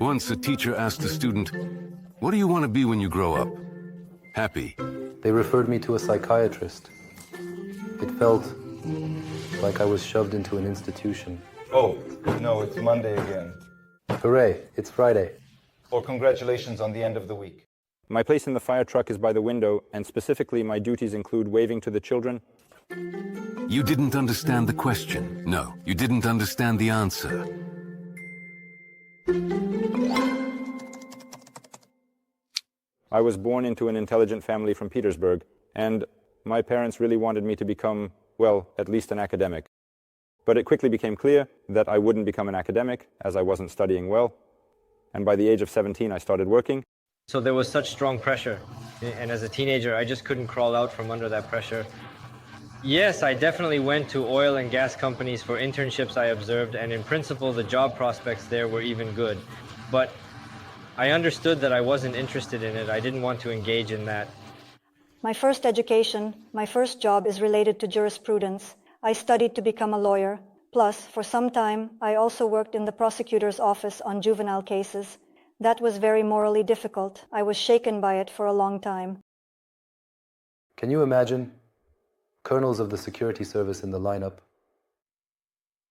Once a teacher asked a student, "What do you want to be when you grow up?" "Happy." They referred me to a psychiatrist. It felt like I was shoved into an institution. Oh, no, it's Monday again. Hooray, it's Friday. Or congratulations on the end of the week. My place in the fire truck is by the window, and specifically my duties include waving to the children. You didn't understand the question. No, you didn't understand the answer. I was born into an intelligent family from Petersburg, and my parents really wanted me to become, well, at least an academic. But it quickly became clear that I wouldn't become an academic, as I wasn't studying well. And by the age of 17, I started working. So there was such strong pressure, and as a teenager, I just couldn't crawl out from under that pressure. Yes, I definitely went to oil and gas companies for internships I observed, and in principle, the job prospects there were even good. But I understood that I wasn't interested in it. I didn't want to engage in that. My first education, my first job is related to jurisprudence. I studied to become a lawyer. Plus, for some time, I also worked in the prosecutor's office on juvenile cases. That was very morally difficult. I was shaken by it for a long time. Can you imagine? Colonels of the security service in the lineup.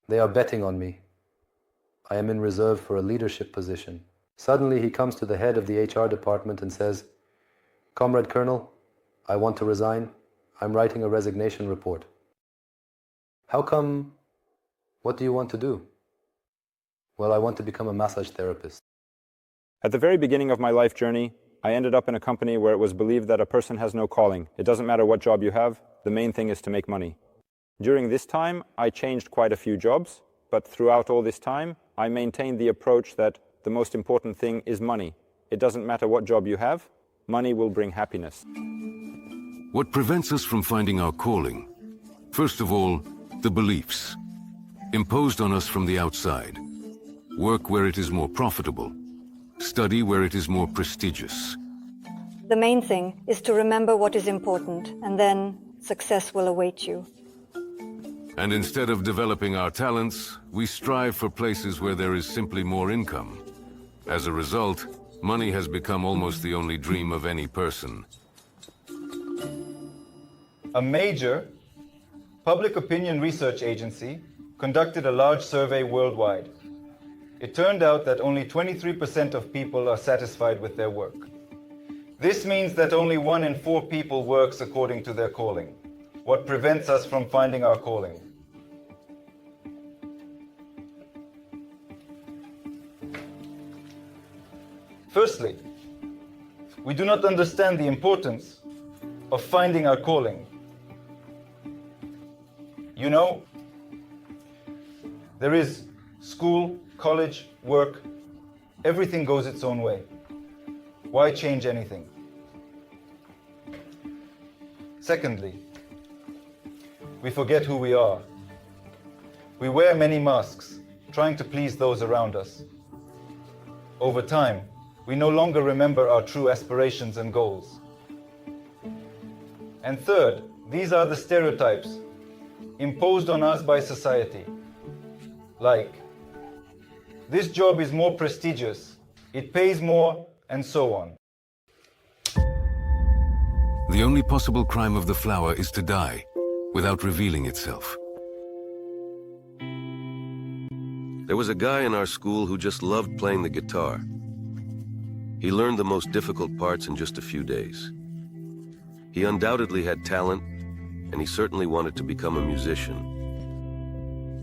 They are betting on me. I am in reserve for a leadership position. Suddenly he comes to the head of the HR department and says, "Comrade Colonel, I want to resign. I'm writing a resignation report." "How come? What do you want to do?" "Well, I want to become a massage therapist." At the very beginning of my life journey, I ended up in a company where it was believed that a person has no calling. It doesn't matter what job you have, the main thing is to make money. During this time, I changed quite a few jobs, but throughout all this time, I maintained the approach that the most important thing is money. It doesn't matter what job you have, money will bring happiness. What prevents us from finding our calling? First of all, the beliefs imposed on us from the outside. Work where it is more profitable. Study where it is more prestigious. The main thing is to remember what is important, and then success will await you. And instead of developing our talents, we strive for places where there is simply more income. As a result, money has become almost the only dream of any person. A major public opinion research agency conducted a large survey worldwide. It turned out that only 23% of people are satisfied with their work. This means that only 1 in 4 people works according to their calling. What prevents us from finding our calling? Firstly, we do not understand the importance of finding our calling. You know, there is school, college, work, everything goes its own way. Why change anything? Secondly, we forget who we are. We wear many masks, trying to please those around us. Over time, we no longer remember our true aspirations and goals. And third, these are the stereotypes imposed on us by society. Like, this job is more prestigious, it pays more, and so on. The only possible crime of the flower is to die without revealing itself. There was a guy in our school who just loved playing the guitar. He learned the most difficult parts in just a few days. He undoubtedly had talent, and he certainly wanted to become a musician.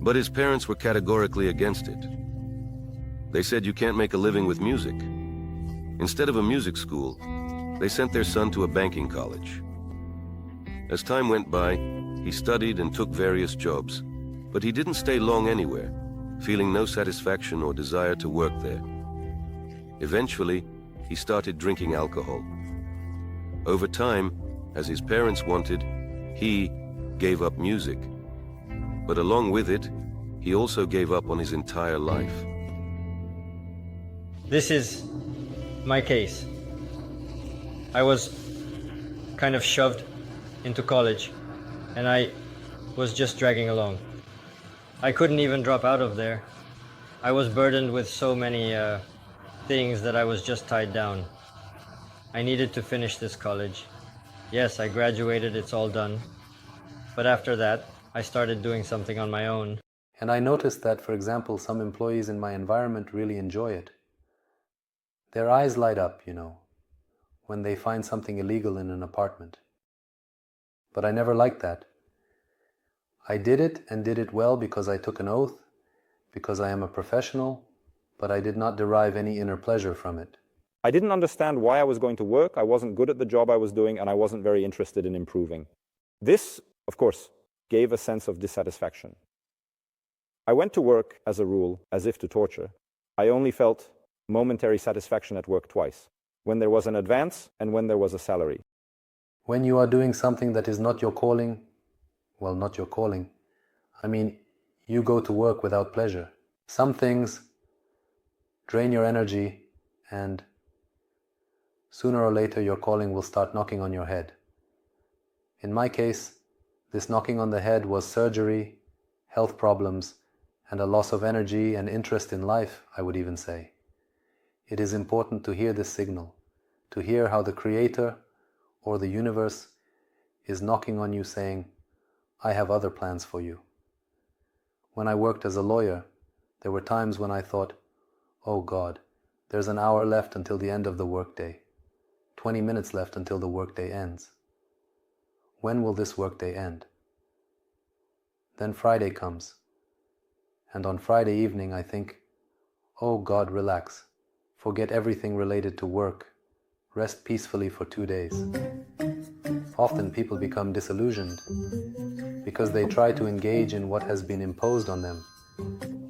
But his parents were categorically against it. They said, "You can't make a living with music." Instead of a music school, they sent their son to a banking college. As time went by, he studied and took various jobs, but he didn't stay long anywhere, feeling no satisfaction or desire to work there. Eventually, he started drinking alcohol. Over time, as his parents wanted, he gave up music. But along with it, he also gave up on his entire life. This is my case. I was kind of shoved into college, and I was just dragging along. I couldn't even drop out of there. I was burdened with so many things that I was just tied down. I needed to finish this college. Yes, I graduated, it's all done. But after that, I started doing something on my own. And I noticed that, for example, some employees in my environment really enjoy it. Their eyes light up, when they find something illegal in an apartment. But I never liked that. I did it and did it well because I took an oath, because I am a professional, but I did not derive any inner pleasure from it. I didn't understand why I was going to work, I wasn't good at the job I was doing, and I wasn't very interested in improving. This, of course, gave a sense of dissatisfaction. I went to work, as a rule, as if to torture. I only felt momentary satisfaction at work twice, when there was an advance and when there was a salary. When you are doing something that is not your calling, well, not your calling, you go to work without pleasure. Some things drain your energy, and sooner or later your calling will start knocking on your head. In my case, this knocking on the head was surgery, health problems, and a loss of energy and interest in life, I would even say. It is important to hear this signal, to hear how the Creator or the universe is knocking on you saying, I have other plans for you. When I worked as a lawyer, there were times when I thought, oh God, there's an hour left until the end of the workday, 20 minutes left until the workday ends. When will this workday end? Then Friday comes, and on Friday evening I think, oh God, relax, forget everything related to work, rest peacefully for 2 days. Often people become disillusioned because they try to engage in what has been imposed on them,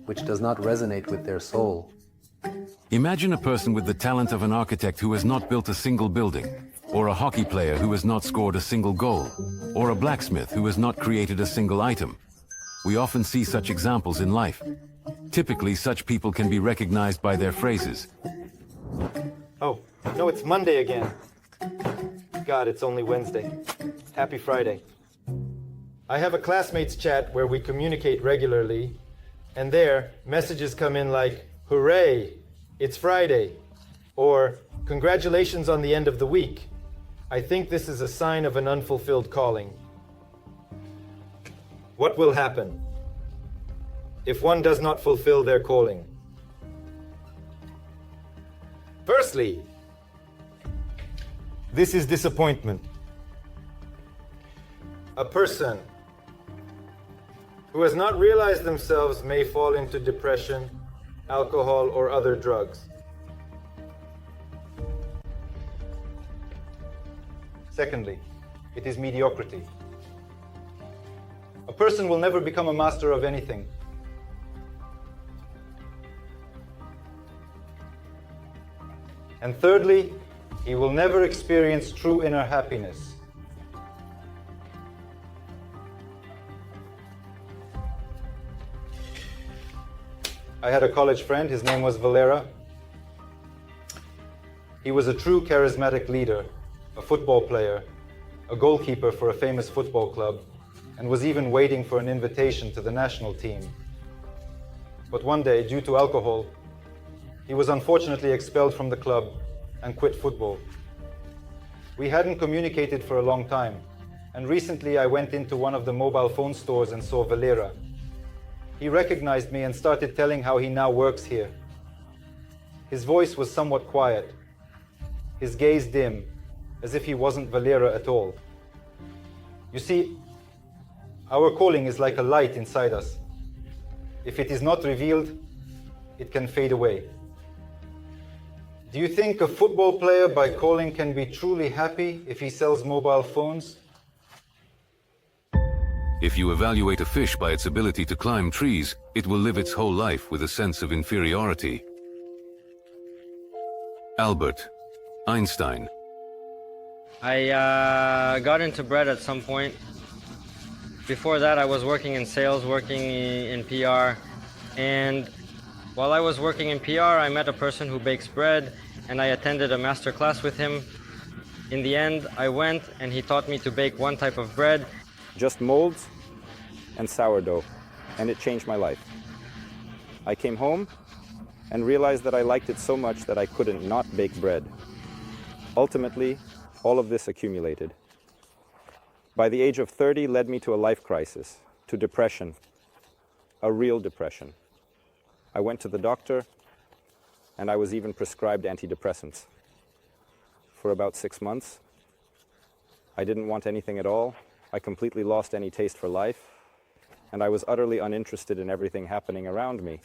which does not resonate with their soul. Imagine a person with the talent of an architect who has not built a single building, or a hockey player who has not scored a single goal, or a blacksmith who has not created a single item. We often see such examples in life. Typically, such people can be recognized by their phrases. Oh, no, it's Monday again. God, it's only Wednesday. Happy Friday. I have a classmates chat where we communicate regularly, and there, messages come in like, hooray, it's Friday, or congratulations on the end of the week. I think this is a sign of an unfulfilled calling. What will happen if one does not fulfill their calling? Firstly, this is disappointment. A person who has not realized themselves may fall into depression, alcohol, or other drugs. Secondly, it is mediocrity. A person will never become a master of anything. And thirdly, he will never experience true inner happiness. I had a college friend, his name was Valera. He was a true charismatic leader, a football player, a goalkeeper for a famous football club, and was even waiting for an invitation to the national team. But one day, due to alcohol, he was unfortunately expelled from the club and quit football. We hadn't communicated for a long time, and recently I went into one of the mobile phone stores and saw Valera. He recognized me and started telling how he now works here. His voice was somewhat quiet, his gaze dim, as if he wasn't Valera at all. You see, our calling is like a light inside us. If it is not revealed, it can fade away. Do you think a football player by calling can be truly happy if he sells mobile phones? If you evaluate a fish by its ability to climb trees, it will live its whole life with a sense of inferiority. Albert Einstein. I got into bread at some point. Before that, I was working in sales, working in PR, and while I was working in PR, I met a person who bakes bread, and I attended a master class with him. In the end, I went and he taught me to bake one type of bread. Just molds and sourdough, and it changed my life. I came home and realized that I liked it so much that I couldn't not bake bread. Ultimately, all of this accumulated. By the age of 30 led me to a life crisis, to depression, a real depression. I went to the doctor, and I was even prescribed antidepressants. For about 6 months, I didn't want anything at all. I completely lost any taste for life, and I was utterly uninterested in everything happening around me.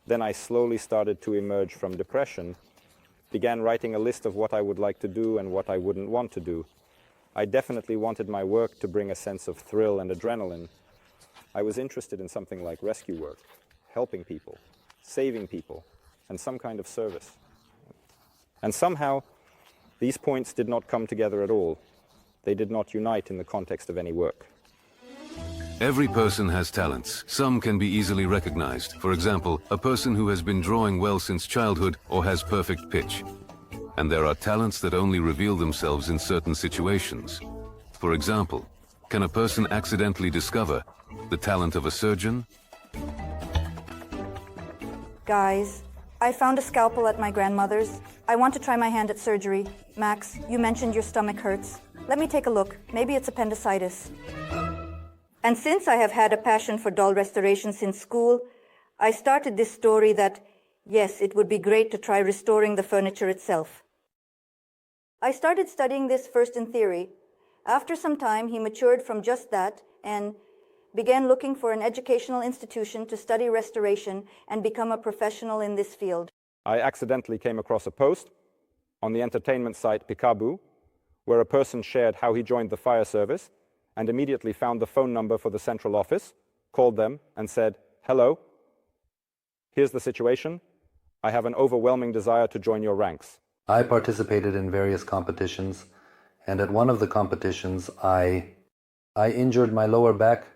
Then I slowly started to emerge from depression, began writing a list of what I would like to do and what I wouldn't want to do. I definitely wanted my work to bring a sense of thrill and adrenaline. I was interested in something like rescue work, helping people, saving people, and some kind of service. And somehow, these points did not come together at all. They did not unite in the context of any work. Every person has talents. Some can be easily recognized. For example, a person who has been drawing well since childhood or has perfect pitch. And there are talents that only reveal themselves in certain situations. For example, can a person accidentally discover the talent of a surgeon? Guys, I found a scalpel at my grandmother's. I want to try my hand at surgery. Max, you mentioned your stomach hurts. Let me take a look. Maybe it's appendicitis. And since I have had a passion for doll restoration since school, I started this story that, yes, it would be great to try restoring the furniture itself. I started studying this first in theory. After some time, he matured from just that and began looking for an educational institution to study restoration and become a professional in this field. I accidentally came across a post on the entertainment site Peekaboo, where a person shared how he joined the fire service and immediately found the phone number for the central office, called them and said, "Hello, here's the situation. I have an overwhelming desire to join your ranks." I participated in various competitions, and at one of the competitions I injured my lower back.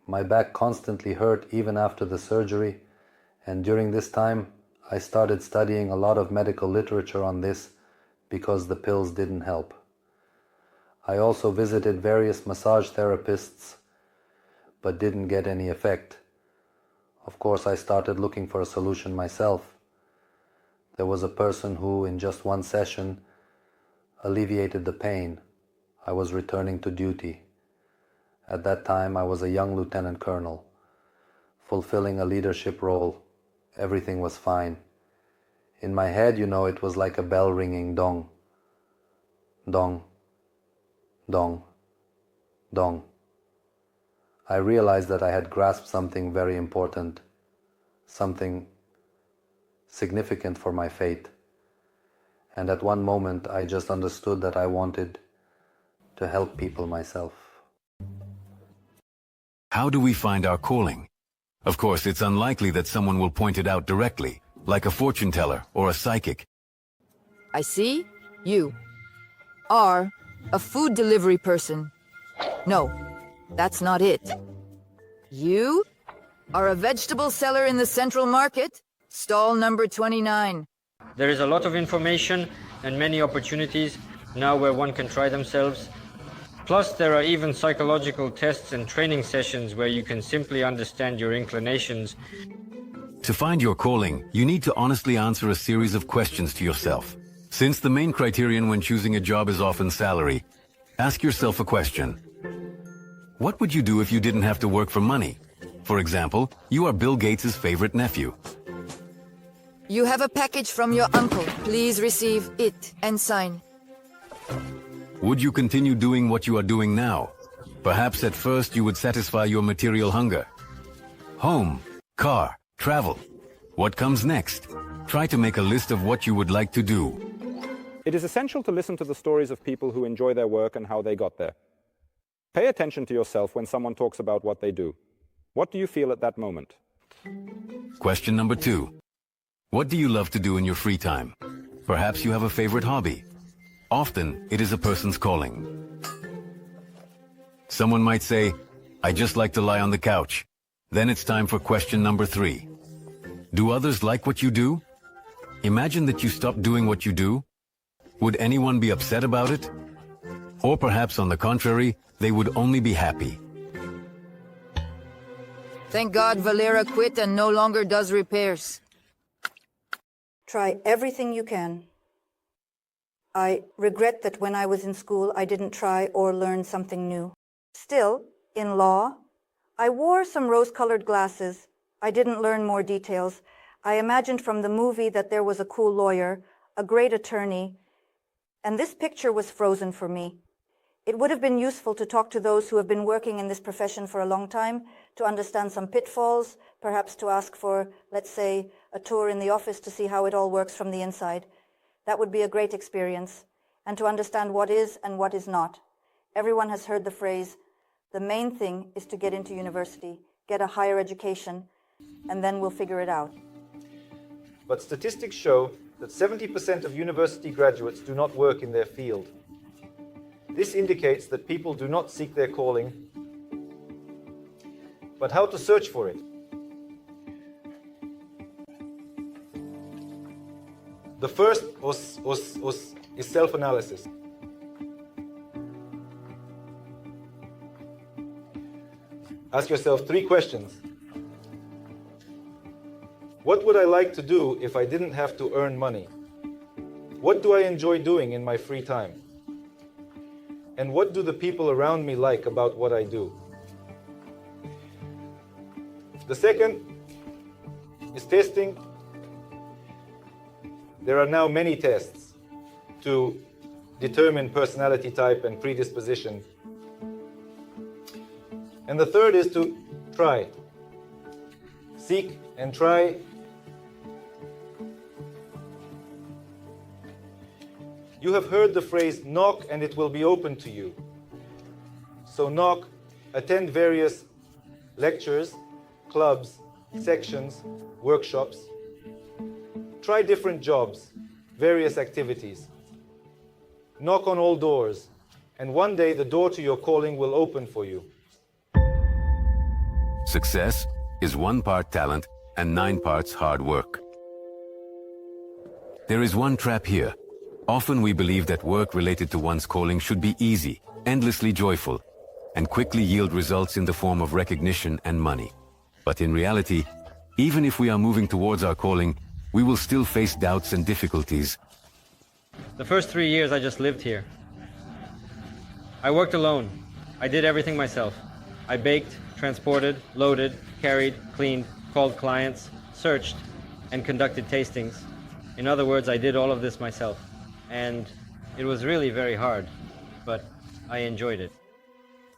My back constantly hurt even after the surgery, and during this time I started studying a lot of medical literature on this because the pills didn't help. I also visited various massage therapists, but didn't get any effect. Of course, I started looking for a solution myself. There was a person who, in just one session, alleviated the pain. I was returning to duty. At that time, I was a young lieutenant colonel, fulfilling a leadership role. Everything was fine. In my head, it was like a bell ringing dong. Dong. Dong. Dong. I realized that I had grasped something very important, something significant for my fate. And at one moment, I just understood that I wanted to help people myself. How do we find our calling? Of course, it's unlikely that someone will point it out directly, like a fortune teller or a psychic. I see. You are a food delivery person. No, that's not it. You are a vegetable seller in the Central Market, stall number 29. There is a lot of information and many opportunities now where one can try themselves. Plus, there are even psychological tests and training sessions where you can simply understand your inclinations. To find your calling, you need to honestly answer a series of questions to yourself. Since the main criterion when choosing a job is often salary, ask yourself a question. What would you do if you didn't have to work for money? For example, you are Bill Gates' favorite nephew. You have a package from your uncle. Please receive it and sign. Would you continue doing what you are doing now? Perhaps at first you would satisfy your material hunger. Home, car, travel. What comes next? Try to make a list of what you would like to do. It is essential to listen to the stories of people who enjoy their work and how they got there. Pay attention to yourself when someone talks about what they do. What do you feel at that moment? Question number 2. What do you love to do in your free time? Perhaps you have a favorite hobby. Often, it is a person's calling. Someone might say, I just like to lie on the couch. Then it's time for question number 3. Do others like what you do? Imagine that you stop doing what you do. Would anyone be upset about it? Or perhaps on the contrary, they would only be happy. Thank God Valera quit and no longer does repairs. Try everything you can. I regret that when I was in school, I didn't try or learn something new. Still, in law, I wore some rose-colored glasses. I didn't learn more details. I imagined from the movie that there was a cool lawyer, a great attorney, and this picture was frozen for me. It would have been useful to talk to those who have been working in this profession for a long time, to understand some pitfalls, perhaps to ask for, let's say, a tour in the office to see how it all works from the inside. That would be a great experience, and to understand what is and what is not. Everyone has heard the phrase, the main thing is to get into university, get a higher education, and then we'll figure it out. But statistics show that 70% of university graduates do not work in their field. This indicates that people do not seek their calling, but how to search for it. The first is self-analysis. Ask yourself 3 questions. What would I like to do if I didn't have to earn money? What do I enjoy doing in my free time? And what do the people around me like about what I do? The second is testing. There are now many tests to determine personality type and predisposition. And the third is to try. Seek and try. You have heard the phrase, knock and it will be open to you. So knock, attend various lectures, clubs, sections, workshops. Try different jobs, various activities. Knock on all doors, and one day the door to your calling will open for you. Success is 1 part talent and 9 parts hard work. There is one trap here. Often we believe that work related to one's calling should be easy, endlessly joyful, and quickly yield results in the form of recognition and money. But in reality, even if we are moving towards our calling, we will still face doubts and difficulties. The first 3 years I just lived here. I worked alone. I did everything myself. I baked, transported, loaded, carried, cleaned, called clients, searched, and conducted tastings. In other words, I did all of this myself. And it was really very hard, but I enjoyed it.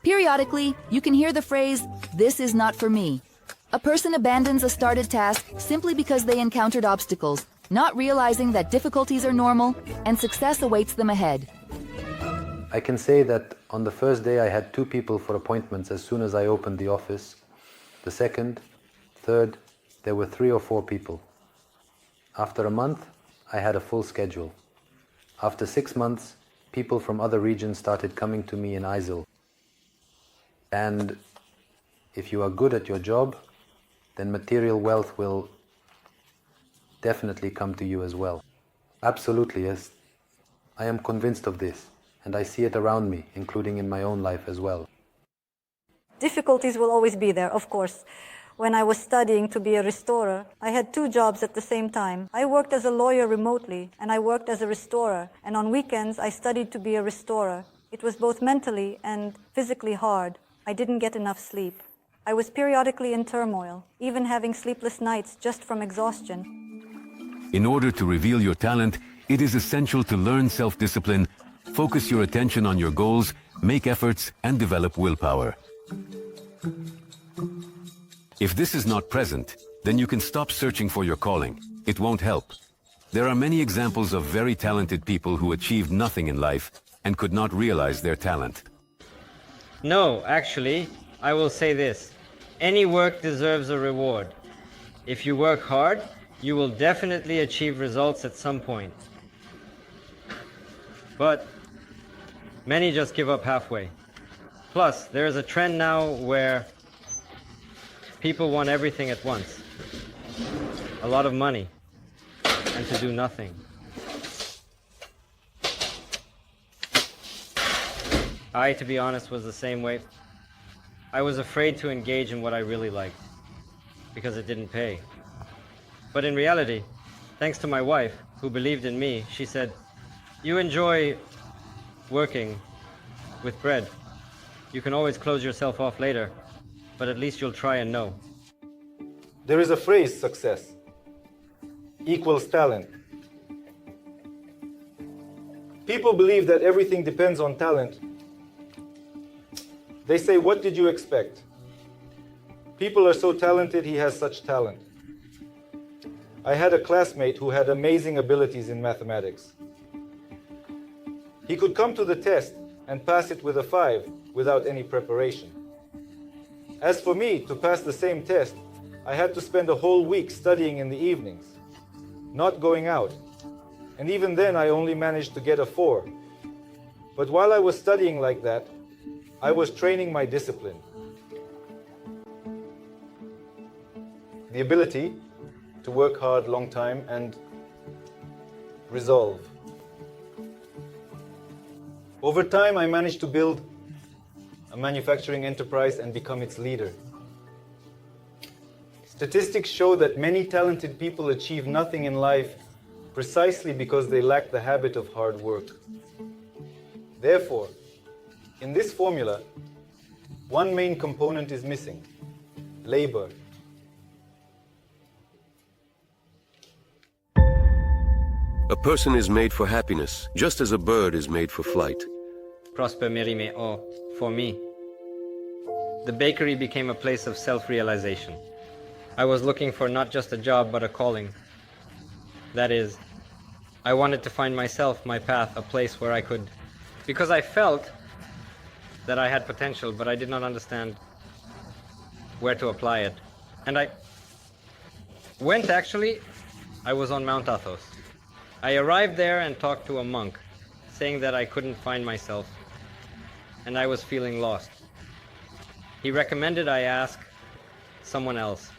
Periodically, you can hear the phrase, "This is not for me." A person abandons a started task simply because they encountered obstacles, not realizing that difficulties are normal and success awaits them ahead. I can say that on the first day I had 2 people for appointments as soon as I opened the office. The second, third, there were 3 or 4 people. After a month, I had a full schedule. After 6 months, people from other regions started coming to me in ISIL. And if you are good at your job, then material wealth will definitely come to you as well. Absolutely, yes. I am convinced of this, and I see it around me, including in my own life as well. Difficulties will always be there, of course. When I was studying to be a restorer, I had 2 jobs at the same time. I worked as a lawyer remotely, and I worked as a restorer. And on weekends, I studied to be a restorer. It was both mentally and physically hard. I didn't get enough sleep. I was periodically in turmoil, even having sleepless nights just from exhaustion. In order to reveal your talent, it is essential to learn self-discipline, focus your attention on your goals, make efforts, and develop willpower. If this is not present, then you can stop searching for your calling. It won't help. There are many examples of very talented people who achieved nothing in life and could not realize their talent. No, actually, I will say this. Any work deserves a reward. If you work hard, you will definitely achieve results at some point. But many just give up halfway. Plus, there is a trend now where people want everything at once. A lot of money, and to do nothing. I, to be honest, was the same way. I was afraid to engage in what I really liked, because it didn't pay. But in reality, Thanks to my wife, who believed in me, she said, "You enjoy working with bread. You can always close yourself off later, but at least you'll try and know." There is a phrase, success equals talent. People believe that everything depends on talent. They say, "What did you expect? People are so talented, he has such talent." I had a classmate who had amazing abilities in mathematics. He could come to the test and pass it with a 5 without any preparation. As for me, to pass the same test, I had to spend a whole week studying in the evenings, not going out. And even then, I only managed to get a 4. But while I was studying like that, I was training my discipline. The ability to work hard long time and resolve. Over time, I managed to build a manufacturing enterprise and become its leader. Statistics show that many talented people achieve nothing in life precisely because they lack the habit of hard work. Therefore, in this formula, one main component is missing: labor. A person is made for happiness, just as a bird is made for flight. Prosper merime o, for me. The bakery became a place of self-realization. I was looking for not just a job, but a calling. That is, I wanted to find myself, my path, a place where I could, because I felt that I had potential, but I did not understand where to apply it. And I was on Mount Athos. I arrived there and talked to a monk, saying that I couldn't find myself, and I was feeling lost. He recommended I ask someone else,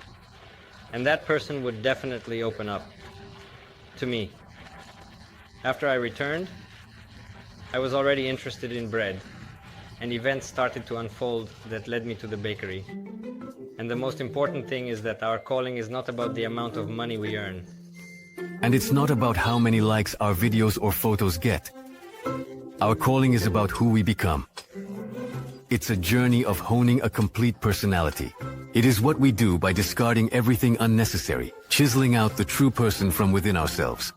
and that person would definitely open up to me. After I returned, I was already interested in bread, and events started to unfold that led me to the bakery. And the most important thing is that our calling is not about the amount of money we earn. And it's not about how many likes our videos or photos get. Our calling is about who we become. It's a journey of honing a complete personality. It is what we do by discarding everything unnecessary, chiseling out the true person from within ourselves.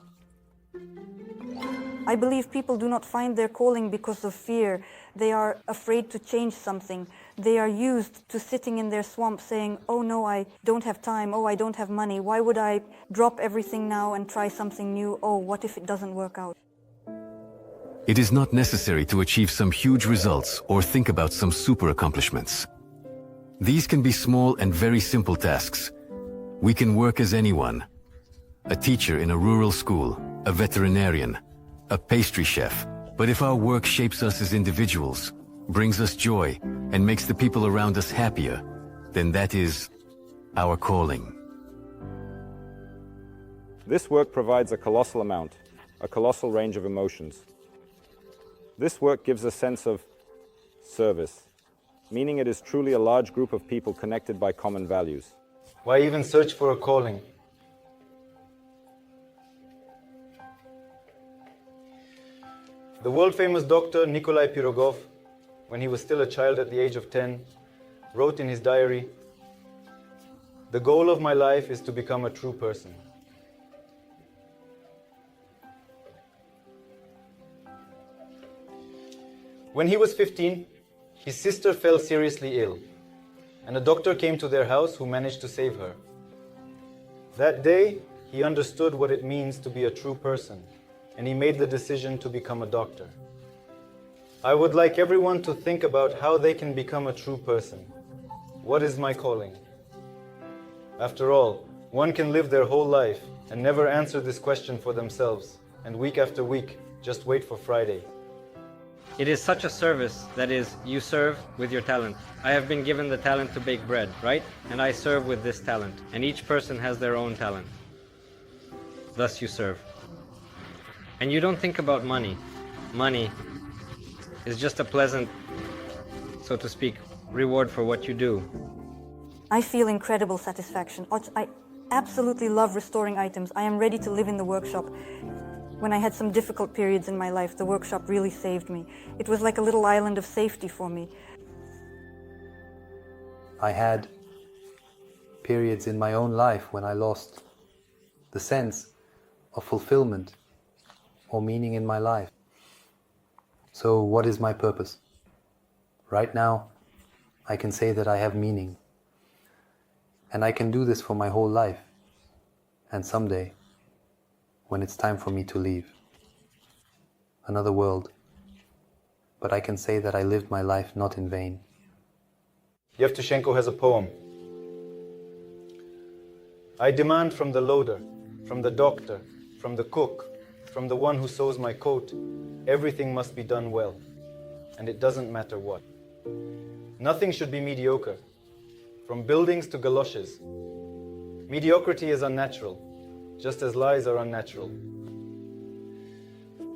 I believe people do not find their calling because of fear. They are afraid to change something. They are used to sitting in their swamp saying, "Oh no, I don't have time. Oh, I don't have money. Why would I drop everything now and try something new? Oh, what if it doesn't work out?" It is not necessary to achieve some huge results or think about some super accomplishments. These can be small and very simple tasks. We can work as anyone: a teacher in a rural school, a veterinarian, a pastry chef. But if our work shapes us as individuals, brings us joy, and makes the people around us happier, then that is our calling. This work provides a colossal amount, a colossal range of emotions. This work gives a sense of service, meaning it is truly a large group of people connected by common values. Why even search for a calling? The world-famous doctor Nikolai Pirogov, when he was still a child at the age of 10, wrote in his diary, "The goal of my life is to become a true person." When he was 15, his sister fell seriously ill, and a doctor came to their house who managed to save her. That day, he understood what it means to be a true person, and he made the decision to become a doctor. I would like everyone to think about how they can become a true person. What is my calling? After all, one can live their whole life and never answer this question for themselves, and week after week, just wait for Friday. It is such a service, that is, you serve with your talent. I have been given the talent to bake bread, right? And I serve with this talent, and each person has their own talent. Thus you serve. And you don't think about money. Money is just a pleasant, so to speak, reward for what you do. I feel incredible satisfaction. I absolutely love restoring items. I am ready to live in the workshop. When I had some difficult periods in my life, the workshop really saved me. It was like a little island of safety for me. I had periods in my own life when I lost the sense of fulfillment or meaning in my life. So what is my purpose? Right now, I can say that I have meaning. And I can do this for my whole life. And someday, when it's time for me to leave, another world, but I can say that I lived my life not in vain. Yevtushenko has a poem. I demand from the loader, from the doctor, from the cook, from the one who sews my coat, everything must be done well, and it doesn't matter what. Nothing should be mediocre, from buildings to galoshes. Mediocrity is unnatural, just as lies are unnatural.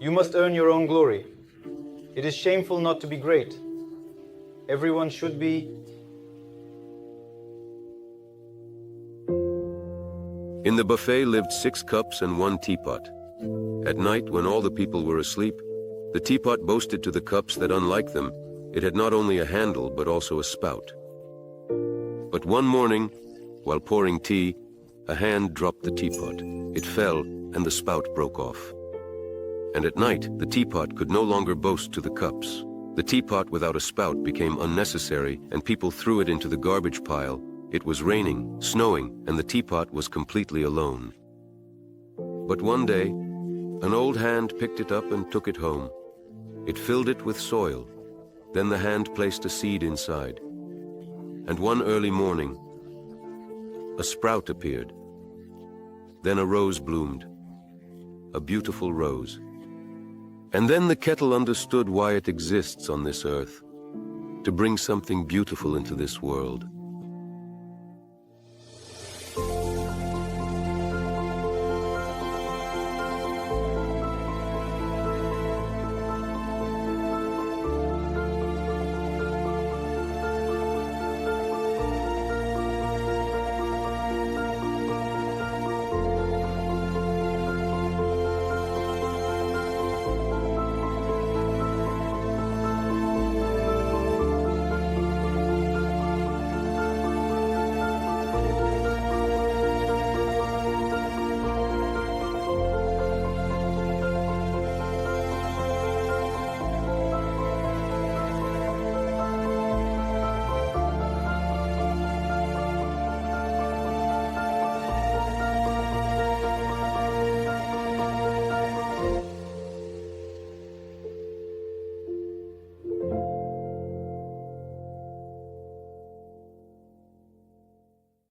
You must earn your own glory. It is shameful not to be great. Everyone should be. In the buffet lived 6 cups and 1 teapot. At night, when all the people were asleep, the teapot boasted to the cups that, unlike them, it had not only a handle but also a spout. But one morning, while pouring tea, a hand dropped the teapot. It fell, and the spout broke off. And at night, the teapot could no longer boast to the cups. The teapot without a spout became unnecessary, and people threw it into the garbage pile. It was raining, snowing, and the teapot was completely alone. But one day, an old hand picked it up and took it home. It filled it with soil. Then the hand placed a seed inside. And one early morning, a sprout appeared. Then a rose bloomed, a beautiful rose. And then the kettle understood why it exists on this earth, to bring something beautiful into this world.